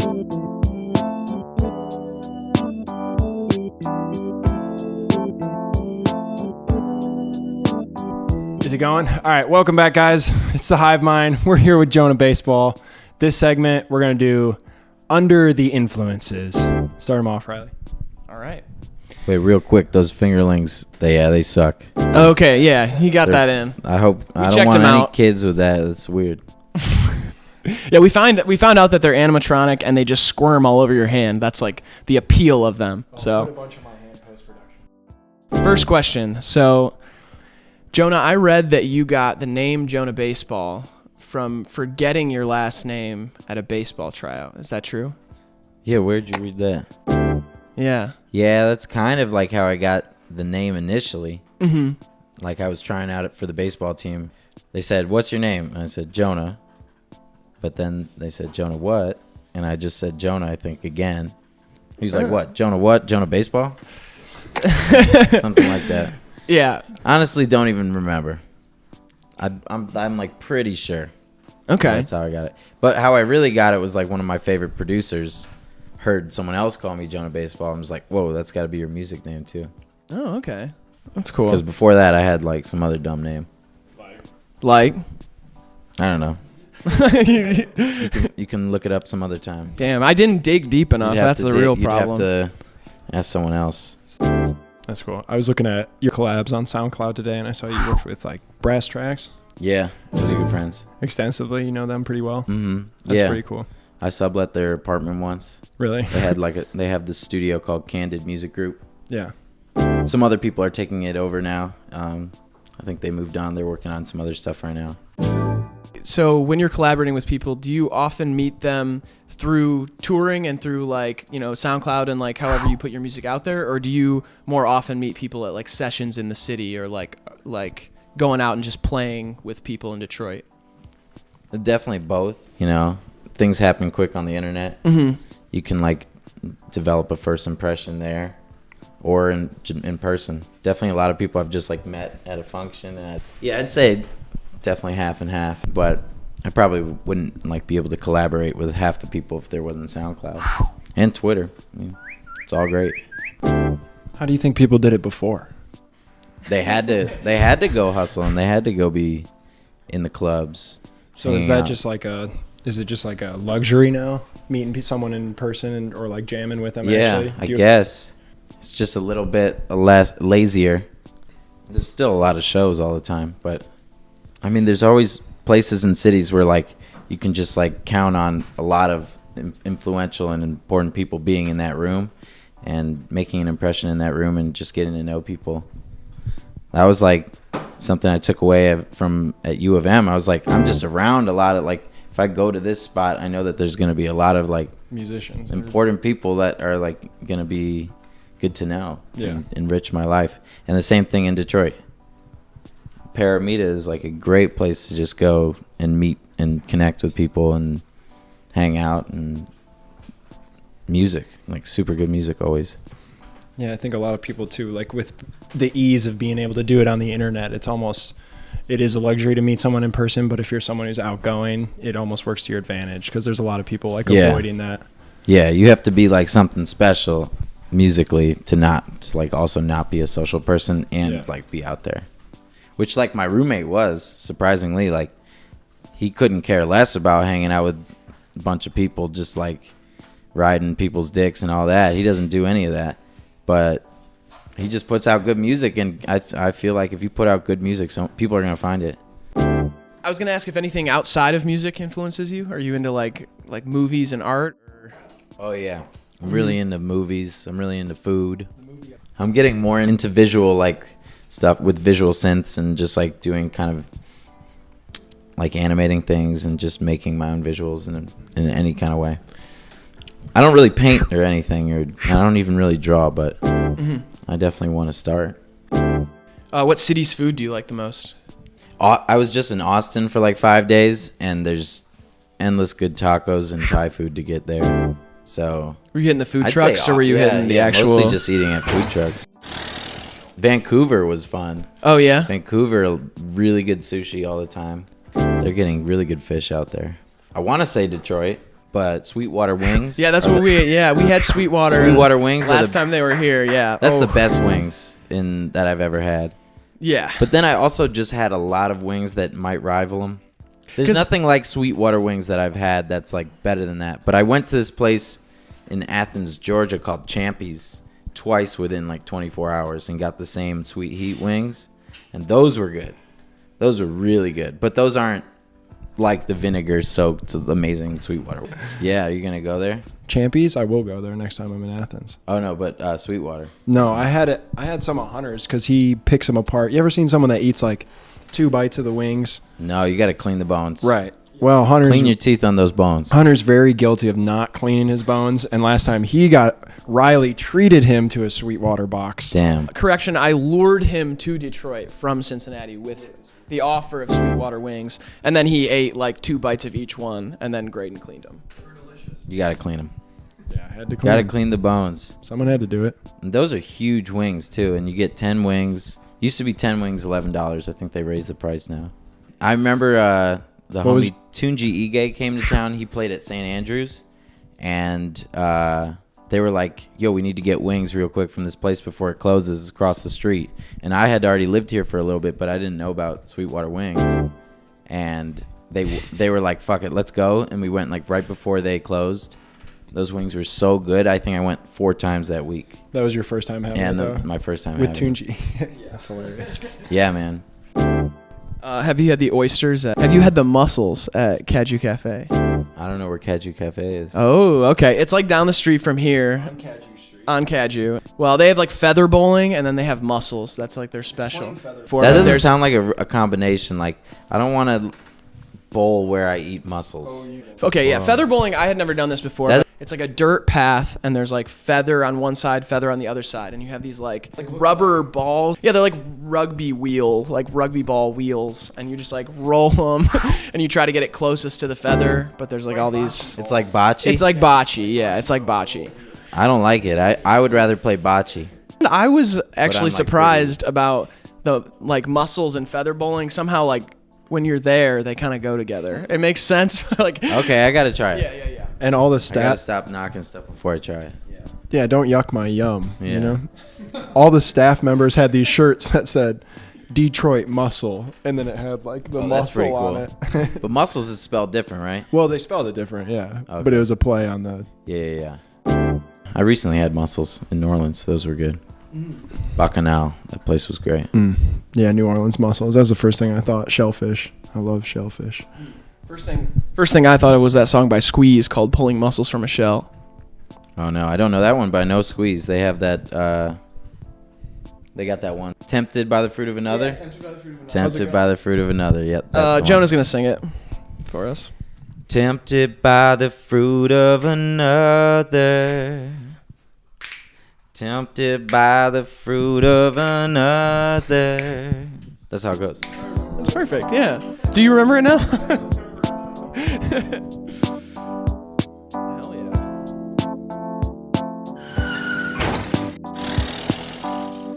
Is it going? All right, welcome back, guys. It's the Hivemind. We're here with Jonah Baseball. This segment, we're going to do Under the Influences. Start them off, Riley. All right. Wait, real quick, those fingerlings, they suck. Okay, yeah, he got that in. I hope I don't checked want them any out. kids with that. That's weird. Yeah, we found out that they're animatronic and they just squirm all over your hand. That's like the appeal of them. So, first question. So, Jonah, I read that you got the name Jonah Baseball from forgetting your last name at a baseball tryout. Is that true? Yeah, where'd you read that? Yeah. Yeah, that's kind of like how I got the name initially. Mm-hmm. Like I was trying out it for the baseball team. They said, "What's your name?" And I said, "Jonah." But then they said, "Jonah what?" And I just said, "Jonah," I think, again. He was like, "What? Jonah what? Jonah Baseball?" Something like that. Yeah. Honestly, don't even remember. I'm like pretty sure. Okay. That's how I got it. But how I really got it was like one of my favorite producers heard someone else call me Jonah Baseball and was like, "Whoa, that's got to be your music name too." Oh, okay. That's cool. Because before that, I had like some other dumb name. Like? I don't know. You can look it up some other time. Damn, I didn't dig deep enough. That's the real problem. You'd have to ask someone else. That's cool. I was looking at your collabs on SoundCloud today, and I saw you worked with like Brass Tracks Yeah, those are good friends. extensively. You know them pretty well. Mm-hmm. That's Yeah, pretty cool. I sublet their apartment once. Really? They have this studio called Candid Music Group. Yeah. Some other people are taking it over now. I think they moved on. They're working on some other stuff right now. So when you're collaborating with people, do you often meet them through touring and through like, you know, SoundCloud and like however you put your music out there? Or do you more often meet people at like sessions in the city or like going out and just playing with people in Detroit? Definitely both. You know, things happen quick on the internet. Mm-hmm. You can like develop a first impression there or in person. Definitely a lot of people I've just like met at a function. And I'd say definitely half and half, but I probably wouldn't like be able to collaborate with half the people if there wasn't SoundCloud and Twitter. I mean, it's all great. How do you think people did it before? They had to go hustle and they had to go be in the clubs. So is that just like is it just like a luxury now, meeting someone in person or like jamming with them? Yeah, I guess it's just a little bit less lazier. There's still a lot of shows all the time, but I mean, there's always places in cities where like you can just like count on a lot of influential and important people being in that room and making an impression in that room and just getting to know people. That was like something I took away from at U of M. I was like, I'm just around a lot of like, if I go to this spot, I know that there's going to be a lot of like musicians, important people that are like going to be good to know and enrich my life. And the same thing in Detroit. Paramita is like a great place to just go and meet and connect with people and hang out and music, like super good music always. Yeah, I think a lot of people too, like with the ease of being able to do it on the internet, it is a luxury to meet someone in person, but if you're someone who's outgoing, it almost works to your advantage because there's a lot of people like avoiding that. Yeah, you have to be like something special musically to like also not be a social person and like be out there. Which like my roommate was, surprisingly, like he couldn't care less about hanging out with a bunch of people just like riding people's dicks and all that. He doesn't do any of that. But he just puts out good music, and I feel like if you put out good music, people are going to find it. I was going to ask if anything outside of music influences you. Are you into like movies and art? Or? Oh, yeah. I'm really into movies. I'm really into food. I'm getting more into visual like stuff with visual synths and just like doing kind of like animating things and just making my own visuals in any kind of way. I don't really paint or anything, or I don't even really draw, but I definitely want to start. What city's food do you like the most? I was just in Austin for like 5 days, and there's endless good tacos and Thai food to get there. So were you hitting the food trucks, or were you hitting the actual? Mostly just eating at food trucks. Vancouver was fun. Oh yeah. Vancouver, really good sushi all the time. They're getting really good fish out there. I want to say Detroit, but Sweetwater wings. Yeah, that's what we had Sweetwater. Sweetwater wings last time they were here. Yeah, That's the best wings that I've ever had. Yeah. But then I also just had a lot of wings that might rival them. There's nothing like Sweetwater wings that I've had that's like better than that. But I went to this place in Athens, Georgia called Champy's twice within like 24 hours and got the same sweet heat wings. And those were good. Those are really good. But those aren't like the vinegar soaked amazing Sweetwater. Yeah, you're going to go there? Champy's, I will go there next time I'm in Athens. Oh, no, but Sweetwater. No, I had some at Hunter's because he picks them apart. You ever seen someone that eats like 2 bites of the wings? No, you got to clean the bones. Right. Well, Clean your teeth on those bones. Hunter's very guilty of not cleaning his bones, and last time Riley treated him to a Sweetwater box. Damn. Correction, I lured him to Detroit from Cincinnati with the offer of Sweetwater wings, and then he ate like 2 bites of each one, and then Graydon cleaned them. You got to clean them. Yeah, I had to clean. Got to them. clean the bones. Someone had to do it. And those are huge wings, too, and you get 10 wings. Used to be 10 wings, $11. I think they raised the price now. I remember the homie Tunji Ige came to town. He played at St. Andrews, and they were like, yo, we need to get wings real quick from this place before it closes across the street. And I had already lived here for a little bit, but I didn't know about Sweetwater wings. And they were like, fuck it, let's go. And we went like right before they closed. Those wings were so good. I think I went 4 times that week. That was your first time having it, though? My first time with having Tunji. Yeah, that's hilarious. Yeah, man. Have you had the oysters? Have you had the mussels at Kaju Cafe? I don't know where Kaju Cafe is. Oh, okay. It's like down the street from here. On Kaju. Well, they have like feather bowling, and then they have mussels. That's like their special. That doesn't sound like a combination. Like, I don't want to bowl where I eat mussels. Okay, yeah. Feather bowling, I had never done this before. It's like a dirt path, and there's like feather on one side, feather on the other side, and you have these like rubber balls. Yeah, they're like rugby ball wheels, and you just like roll them, and you try to get it closest to the feather. But there's like all these. It's like bocce? It's like bocce. Yeah, it's like bocce. I don't like it. I would rather play bocce. I was actually like surprised about the like mussels and feather bowling. Somehow, like when you're there, they kind of go together. It makes sense. Like okay, I gotta try it. Yeah. And all the I gotta staff. stop knocking stuff before I try it. Yeah, don't yuck my yum. Yeah. You know, all the staff members had these shirts that said Detroit Muscle, and then it had like the that's pretty muscle on it. But mussels is spelled different, right? Well, they spelled it different, yeah. Okay. But it was a play on the. Yeah. I recently had mussels in New Orleans. Those were good. Bacchanal. That place was great. Yeah, New Orleans mussels. That's the first thing I thought. Shellfish. I love shellfish. First thing I thought it was that song by Squeeze called "Pulling Mussels from a Shell." Oh no, I don't know that one, but I know Squeeze. They have that. They got that one. Tempted by the fruit of another. Yeah, tempted by the fruit of another. Tempted by the fruit of another. Yep. That's the Jonah's one. gonna sing it for us. Tempted by the fruit of another. Tempted by the fruit of another. That's how it goes. That's perfect. Yeah. Do you remember it now?